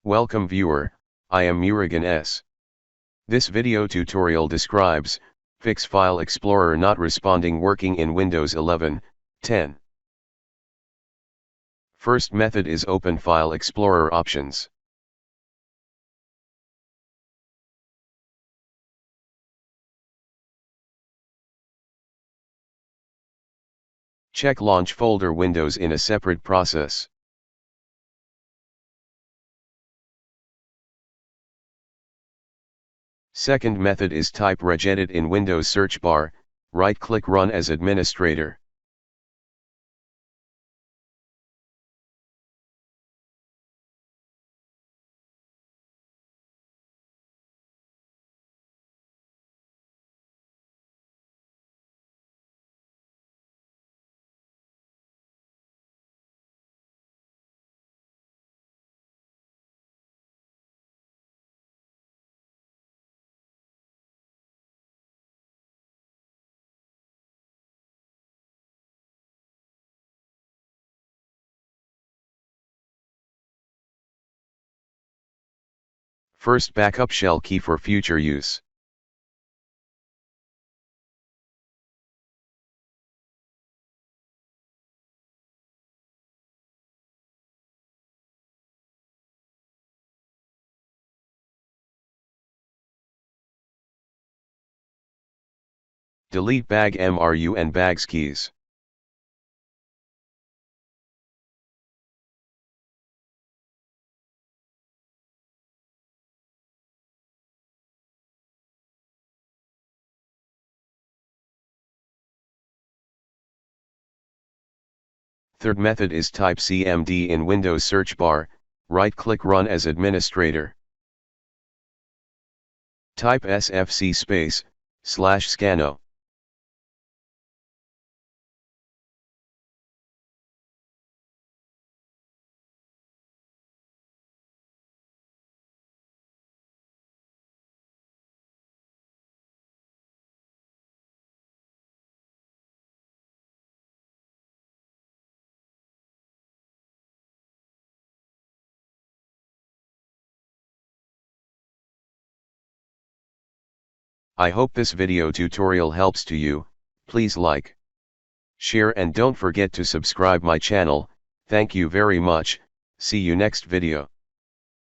Welcome viewer, I am Murugan S. This video tutorial describes, fix File Explorer not responding working in Windows 11, 10. First method is open File Explorer options. Check Launch Folder Windows in a separate process. Second method is type regedit in Windows search bar, right-click Run as administrator. First backup shell key for future use. Delete bag MRU and bags keys. Third method is type CMD in Windows search bar, right-click Run as administrator. Type sfc /scanno. I hope this video tutorial helps to you. Please like, share and don't forget to subscribe my channel. Thank you very much. See you next video.